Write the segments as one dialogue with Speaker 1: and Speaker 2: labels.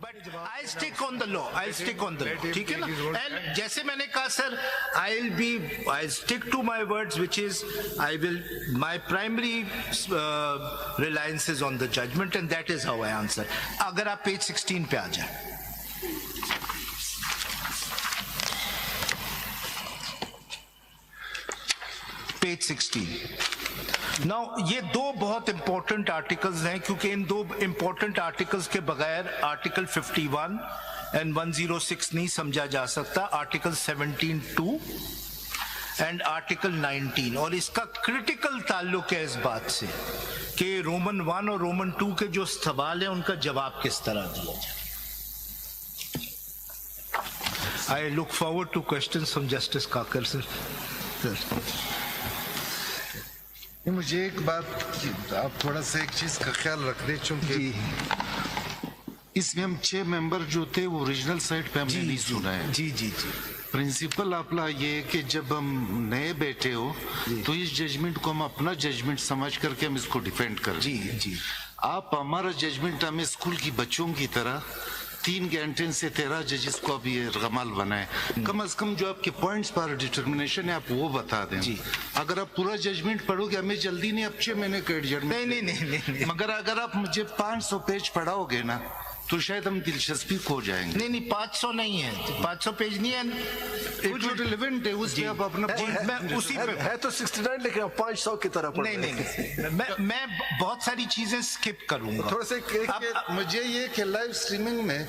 Speaker 1: but I stick on the law. I'll stick on the law. ठीक है ना? And जैसे मैंने कहा sir, I'll stick to my words, which is my primary reliance is on the judgment, and that is how I answer. अगर आप page 16 पे आ जाए. Page 16. Now ये दो बहुत इंपॉर्टेंट आर्टिकल्स हैं, क्योंकि इन दो इंपॉर्टेंट आर्टिकल्स के बगैर आर्टिकल 51 एंड 106 नहीं समझा जा सकता. आर्टिकल 17(2) एंड आर्टिकल 19, और इसका क्रिटिकल ताल्लुक है इस बात से कि रोमन 1 और रोमन 2 के जो सवाल हैं उनका जवाब किस तरह दिया जाए. I look forward to questions from Justice Kakar sir.
Speaker 2: मुझे एक बात, आप थोड़ा सा एक चीज का ख्याल रख दे, चूंकि इसमें हम 6 मेंबर जो थे वो ओरिजिनल साइड पे हमने नहीं सुना है.
Speaker 1: जी जी जी.
Speaker 2: प्रिंसिपल आपला ये है कि जब हम नए बैठे हो तो इस जजमेंट को हम अपना जजमेंट समझ करके हम इसको डिफेंड करें.
Speaker 1: जी जी.
Speaker 2: आप हमारा जजमेंट हमें स्कूल की बच्चों की तरह 3 घंटे से 13 जजेस को अभी गमाल बनाए. कम से कम जो आपके पॉइंट्स पर डिटर्मिनेशन है आप वो बता दें.
Speaker 1: जी.
Speaker 2: अगर आप पूरा जजमेंट पढ़ोगे, हमें जल्दी नहीं, अब 6 महीने का एडजमेंट.
Speaker 1: नहीं.
Speaker 2: मगर अगर आप मुझे 500 पेज पढ़ाओगे ना तो शायद हम दिलचस्पी खो जाएंगे.
Speaker 1: नहीं 500 नहीं है, 500 पेज नहीं है.
Speaker 2: कुछ रिलेवेंट है उसमें आप अपना
Speaker 1: मैं उसी पे
Speaker 3: है तो 69, लेकिन 500 की तरह पढ़.
Speaker 1: नहीं. मैं बहुत सारी चीजें स्किप करूंगा.
Speaker 2: थोड़ा सा मुझे ये कि लाइव स्ट्रीमिंग में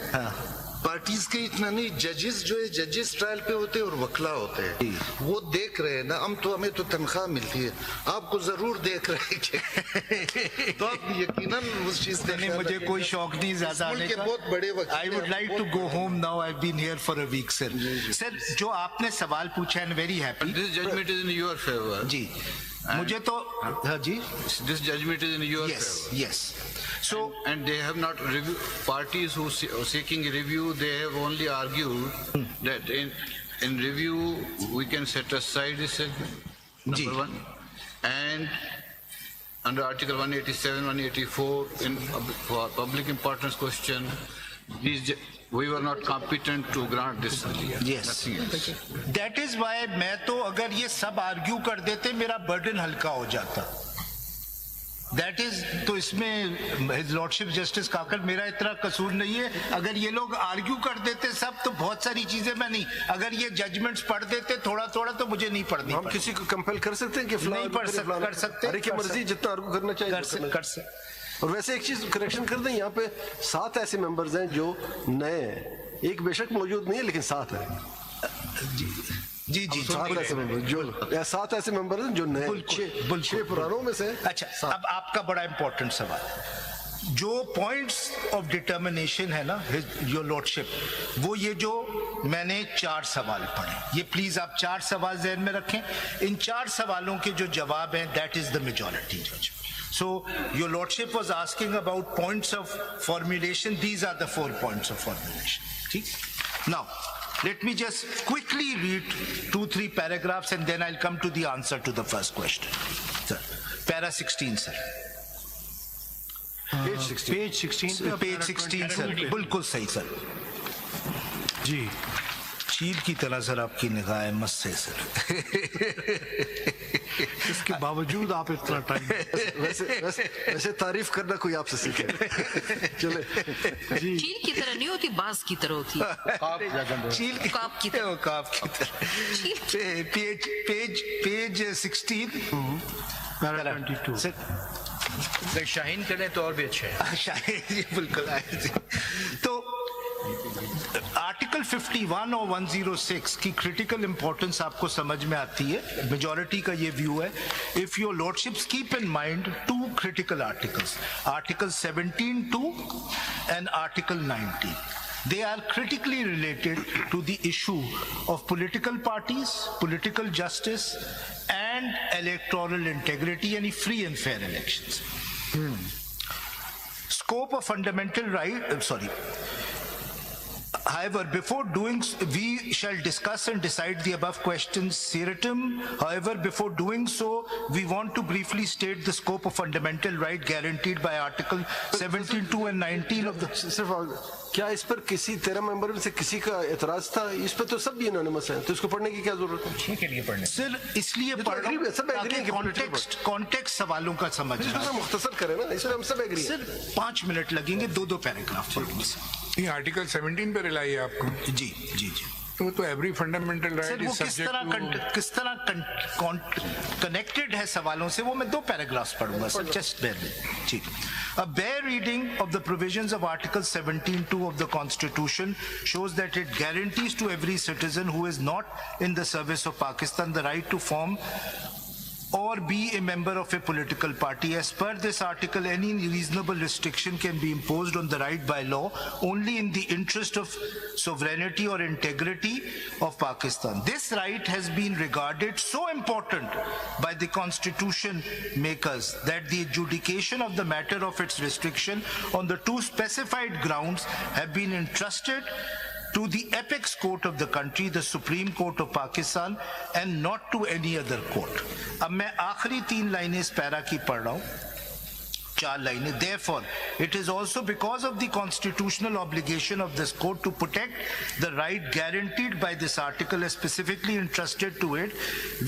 Speaker 2: पार्टीज के इतना नहीं, जजेस जो है जजेस ट्रायल पे होते हैं और वकला होते हैं, वो देख रहे हैं ना. हमें तो तनख्वाह मिलती है, आपको जरूर देख रहे हैं तो आप यकीनन उस चीज से.
Speaker 1: नहीं, मुझे कोई शौक नहीं ज्यादा आने का.
Speaker 2: बहुत बड़े वकील.
Speaker 1: I would like to go home now. I've been here for a week, sir. Sir जो आपने सवाल पूछा है, very happy.
Speaker 4: This judgment is in your favor.
Speaker 1: जी. मुझे तो हाँ जी.
Speaker 4: This judgment is in your favor.
Speaker 1: Yes. So
Speaker 4: and they have not reviewed. Parties who are seeking review, they have only argued that in review we can set aside this number 1, and under Article 187, 184 in for public importance question, we were not competent to grant this.
Speaker 1: Yes. That is why मैं तो अगर ये सब argue कर देते मेरा burden हल्का हो जाता. That is, तो इसमें His Lordship Justice काकर मेरा इतना कसूर नहीं है. अगर ये लोग आर्ग्यू कर देते सब तो बहुत सारी चीजें मैं नहीं, अगर ये जजमेंट्स पढ़ देते थोड़ा थोड़ा तो मुझे नहीं पढ़नी.
Speaker 3: हम किसी को कंपेल कर सकते हैं कि
Speaker 1: नहीं कर सकते.
Speaker 3: अरे की मर्जी जितना आर्ग्यू करना चाहिए
Speaker 1: कर सकते.
Speaker 3: और वैसे एक चीज करेक्शन कर दें, यहाँ पे 7 ऐसे मेंबर्स हैं जो नए हैं. एक बेशक मौजूद नहीं है लेकिन 7 है. जी 7 ऐसे मेंबर जो 7 ऐसे मेंबर हैं जो नए, 6 पुरानों में से.
Speaker 1: अच्छा, अब आपका बड़ा इंपॉर्टेंट सवाल, जो पॉइंट्स ऑफ डिटर्मिनेशन है ना योर लॉर्डशिप, वो ये जो मैंने 4 सवाल पढ़े, ये प्लीज आप 4 सवाल ज़हन में रखें. इन 4 सवालों के जो जवाब हैं, that is the majority judgment. So your lordship was asking about points of formulation. These are the 4 points of formulation. ठीक? Now let me just quickly read 2-3 paragraphs and then I'll come to the answer to the first question. Sir, para 16 sir.
Speaker 3: Page 16
Speaker 1: Page 16 sir. बिल्कुल सही sir. जी चील की तरह sir आपकी निगाह मस्त है सर.
Speaker 3: इसके बावजूद आप इतना टाइम वैसे तारीफ करना कोई आपसे सीखे. चले जी.
Speaker 5: चील की तरह नहीं होती, बांस की तरह होती है.
Speaker 1: चील की
Speaker 5: काप की तरह.
Speaker 1: काप की तरह. Page 16
Speaker 3: para 22.
Speaker 6: शाहीन करें तो और भी अच्छा है.
Speaker 1: शाहीन जी बिल्कुल. तो आर्टिकल 51 और 106 की क्रिटिकल इंपॉर्टेंस आपको समझ में आती है. मेजॉरिटी का ये व्यू है. If your lordships keep in mind 2 critical articles, Article 17(2) and Article 19. They are critically related to the issue of political parties, political justice, and electoral integrity, any free and fair elections. Scope of fundamental right, However, before doing, we shall discuss and decide the above questions seriatim. However, before doing so, we want to briefly state the scope of fundamental right guaranteed by Article 17(2) and 19 of the.
Speaker 3: सिर्फ क्या इस पर किसी 13 member में से किसी का एतराज था? इस पर तो सब यूनानिमस हैं, तो इसको पढ़ने की क्या जरूरत है?
Speaker 6: के लिए पढ़ने
Speaker 1: सर इसलिए पढ़ रहा हूं
Speaker 3: सब एग्री हैं कि
Speaker 1: कॉन्टेक्स्ट सवालों का समझना।
Speaker 3: इसमें मुख्तसर करें ना, इसमें हम सब एग्री हैं।
Speaker 1: सर 5 मिनट लगेंगे, 2 पैराग्राफ पढ़ूंगा सर।
Speaker 7: ये आर्टिकल 17 पे रिलाई है आपको?
Speaker 1: जी जी जी।
Speaker 7: तो एवरी फंडामेंटल
Speaker 1: सर
Speaker 7: राइट
Speaker 1: वो
Speaker 7: इज सब्जेक्ट
Speaker 1: किस तरह कनेक्टेड है सवालों से, वो मैं 2 पैराग्राफ्स पढ़ूंगा सर, जस्ट बेयर विद। ठीक। A bare reading of the provisions of Article 17(2) of the Constitution shows that it guarantees to every citizen who is not in the service of Pakistan the right to form or be a member of a political party. As per this article, any reasonable restriction can be imposed on the right by law only in the interest of sovereignty or integrity of Pakistan. This right has been regarded so important by the constitution makers that the adjudication of the matter of its restriction on the 2 specified grounds have been entrusted to the apex court of the country, the Supreme Court of Pakistan, and not to any other court. अब मैं आखिरी 3 लाइनें इस para की पढ़ रहा हूं, 4 लाइनें. Therefore, it is also because of the constitutional obligation of this court to protect the right guaranteed by this article as specifically entrusted to it,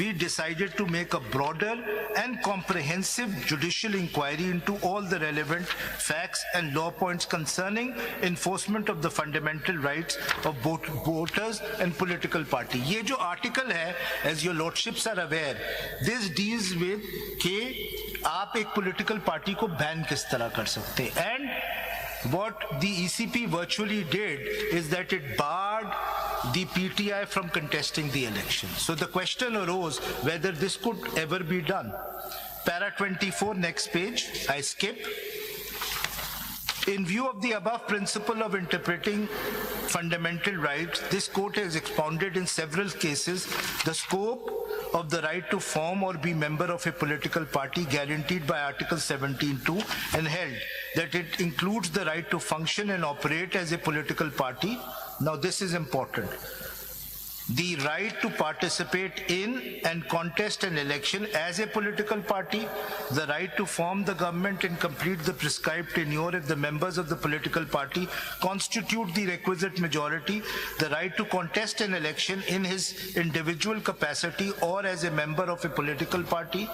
Speaker 1: we decided to make a broader and comprehensive judicial inquiry into all the relevant facts and law points concerning enforcement of the fundamental rights of both voters and political party. ये जो article है, as your lordships are aware, this deals with कि आप एक political party को ban किस तरह कर सकते हैं, and what the ECP virtually did is that it barred the PTI from contesting the election. So the question arose whether this could ever be done. Para 24, next page, I skip. In view of the above principle of interpreting fundamental rights, this court has expounded in several cases the scope of the right to form or be member of a political party guaranteed by Article 17(2) and held that it includes the right to function and operate as a political party. Now this is important. The right to participate in and contest an election as a political party, the right to form the government and complete the prescribed tenure if the members of the political party constitute the requisite majority, the right to contest an election in his individual capacity or as a member of a political party,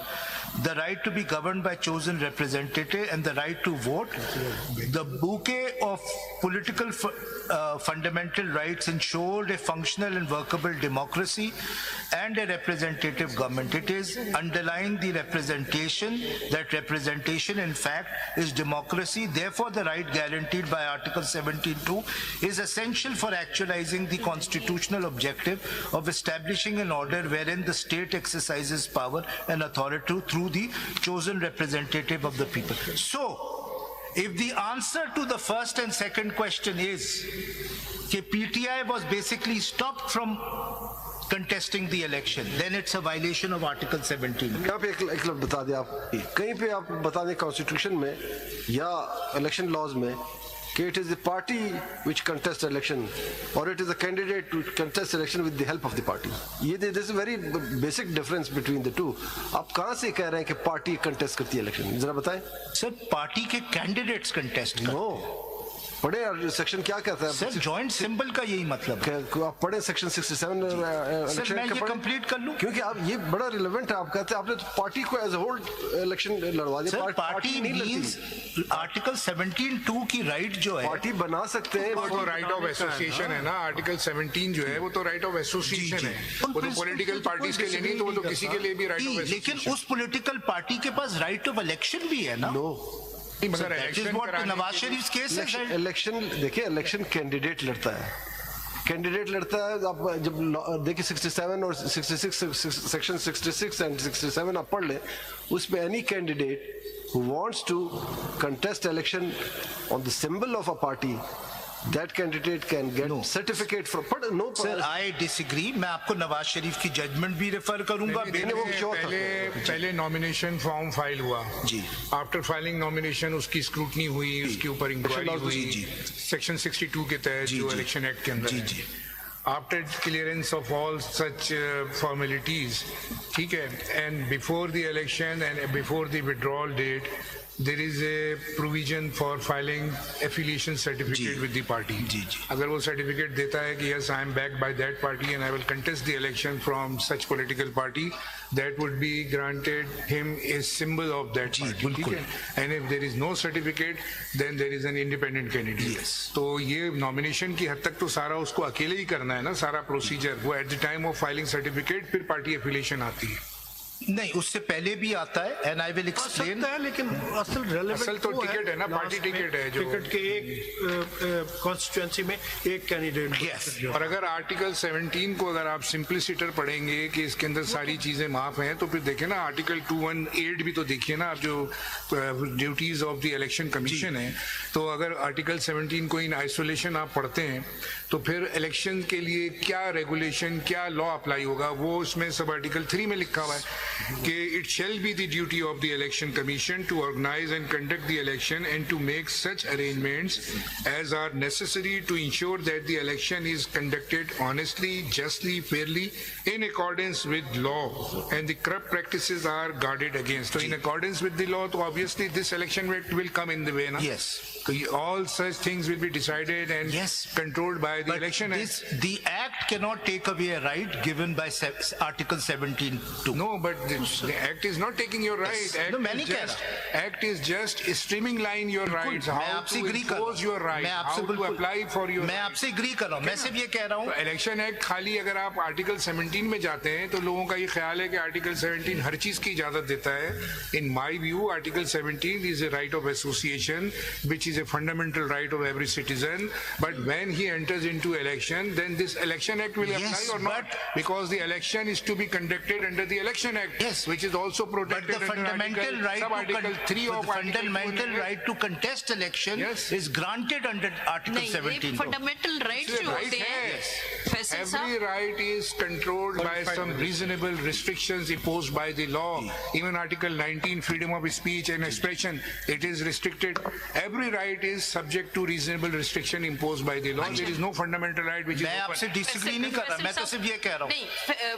Speaker 1: the right to be governed by chosen representative, and the right to vote. The bouquet of political fundamental rights ensured a functional and workable democracy and a representative government. It is underlying the representation that representation in fact is democracy. Therefore, the right guaranteed by Article 17(2) is essential for actualizing the constitutional objective of establishing an order wherein the state exercises power and authority through the chosen representative of the people. So, if the answer to the first and second question is that PTI was basically stopped from contesting the election, then it's a violation of Article 17.
Speaker 3: यहाँ पे एक लफ्ज़ बता दें आप, कहीं पे आप बता दें कॉन्स्टिट्यूशन में या इलेक्शन लॉज में कि it is the party which contests election or it is a candidate to contest election with the help of the party. ये this is a very basic difference between the two. आप कहाँ से कह रहे हैं कि पार्टी contest करती है election? जरा बताएं.
Speaker 1: सर पार्टी के कैंडिडेट्स कंटेस्ट करते हैं.
Speaker 3: No. पढ़े सेक्शन क्या कहता है?
Speaker 1: सर जॉइंट सिंबल का यही मतलब है.
Speaker 3: आप पढ़े सेक्शन 67
Speaker 1: सर मैं ये कंप्लीट कर लूं
Speaker 3: क्योंकि आप ये बड़ा रिलेवेंट है. आप कहते हैं आपने तो पार्टी को एज ए होल इलेक्शन लड़वा दिया.
Speaker 1: सर पार्टी मींस आर्टिकल 17(2) की राइट जो है
Speaker 3: पार्टी बना सकते हैं.
Speaker 7: वो तो राइट ऑफ एसोसिएशन है ना. आर्टिकल 17 जो है वो तो राइट ऑफ एसोसिएशन है. वो तो पॉलिटिकल पार्टीज के लिए नहीं, तो वो तो किसी के लिए भी राइट ऑफ एसोसिएशन.
Speaker 1: लेकिन उस पॉलिटिकल पार्टी के पास राइट ऑफ इलेक्शन भी है ना.
Speaker 3: नो,
Speaker 7: मगर
Speaker 1: नवाज शरीफ केस है.
Speaker 3: इलेक्शन देखिए, इलेक्शन कैंडिडेट लड़ता है. कैंडिडेट लड़ता है. आप जब देखिए 67 और 66 सेक्शन 66 एंड 67 आप पढ़ ले, उसमें any candidate who wants to contest election on the symbol of a party, that candidate can get certificate from. But no,
Speaker 1: sir, I disagree. मैं आपको नवाज शरीफ की जजमेंट भी रेफर करूंगा.
Speaker 7: पहले नॉमिनेशन फॉर्म फाइल हुआ जी. आफ्टर फाइलिंग नॉमिनेशन उसकी scrutiny हुई, उसके ऊपर इंक्वायरी हुई. सेक्शन 62 के तहत जो इलेक्शन एक्ट के अंदर है, after clearance of all such formalities, ठीक है, and before the election and before the withdrawal date, there is a provision for filing affiliation certificate with the party. अगर वो certificate देता है कि yes, I am backed by that party and I will contest the election from such political party, that would be granted him a symbol of that party. ठीक है? And if there is no certificate, then there is an independent candidate. तो ये nomination की हद तक तो सारा उसको अकेले ही करना है ना, सारा procedure वो at the time of filing certificate फिर party affiliation आती है।
Speaker 1: नहीं, उससे पहले भी आता है, एंड आई विल एक्सप्लेन।
Speaker 6: लेकिन असल
Speaker 7: तो टिकट है ना, पार्टी टिकट है, जो
Speaker 6: टिकट के एक कॉन्स्टिट्यूएंसी में एक कैंडिडेट।
Speaker 7: और अगर आर्टिकल 17 को अगर आप सिंप्लिसिटर पढ़ेंगे कि इसके अंदर सारी चीजें माफ हैं, तो फिर देखें ना आर्टिकल 218 भी तो देखिए ना आप, जो duties of the election commission है। तो अगर आर्टिकल 17 को इन आइसोलेशन आप पढ़ते हैं तो फिर इलेक्शन के लिए क्या रेगुलेशन, क्या लॉ अप्लाई होगा, वो उसमें सब आर्टिकल 3 में लिखा हुआ है कि it shall be the duty of the election commission to organise and conduct the election and to make such arrangements as are necessary to ensure that the election is conducted honestly, justly, fairly, in accordance with law and the corrupt practices are guarded against. तो in accordance with the law, तो obviously this election act will come in the way ना। All such things will be decided and controlled by the election act.
Speaker 1: The act cannot take away a right given by Article 17(2).
Speaker 7: No, but the act is not taking your right. Act is just streamlining your rights. How to impose your right. How to apply for your.
Speaker 1: मैं आपसे agree कर रहा हूँ, मैं सिर्फ ये कह रहा हूँ।
Speaker 7: इलेक्शन एक्ट खाली अगर आप आर्टिकल 17 में जाते हैं तो लोगों का ये ख्याल है कि आर्टिकल 17 हर चीज की इजाजत देता है। In my view, Article 17 is a right of association, which is a fundamental right of every citizen, but when he enters into election, then this election act will apply or not, because the election is to be conducted under the election act, which is also protected
Speaker 1: but the fundamental right to contest election is granted under Article 17.
Speaker 5: Fundamental right जो होते हैं,
Speaker 7: every right is controlled by some reasonable restrictions imposed by the law. Even Article 19, freedom of speech and expression, it is restricted. Every right is subject to reasonable restriction imposed by the law. There is no fundamental right which is
Speaker 1: मैं आपसे disagree नहीं कर रहा, मैं तो सिर्फ ये कह रहा हूँ।
Speaker 5: नहीं,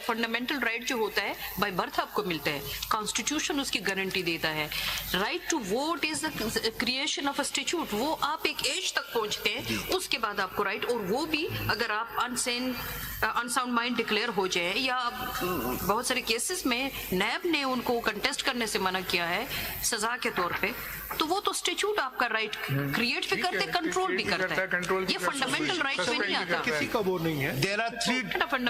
Speaker 5: फंडामेंटल राइट जो होता है बाय बर्थ आपको मिलता है, कॉन्स्टिट्यूशन उसकी गारंटी देता है। Right to vote is the creation of a statute, वो आप एक एज तक पहुंचते हैं उसके बाद आपको राइट, और वो भी अगर आप अनसाउंड माइंड डिक्लेयर हो जाए, या बहुत सारे केसेस में नैब ने उनको कंटेस्ट करने से मना किया है सजा के तौर पे, तो वो तो स्टैट्यूट आपका राइट क्रिएट भी करते, कंट्रोल भी करता है। ये फंडामेंटल राइट में नहीं आता।
Speaker 6: किसी का वो नहीं है।
Speaker 1: There are three different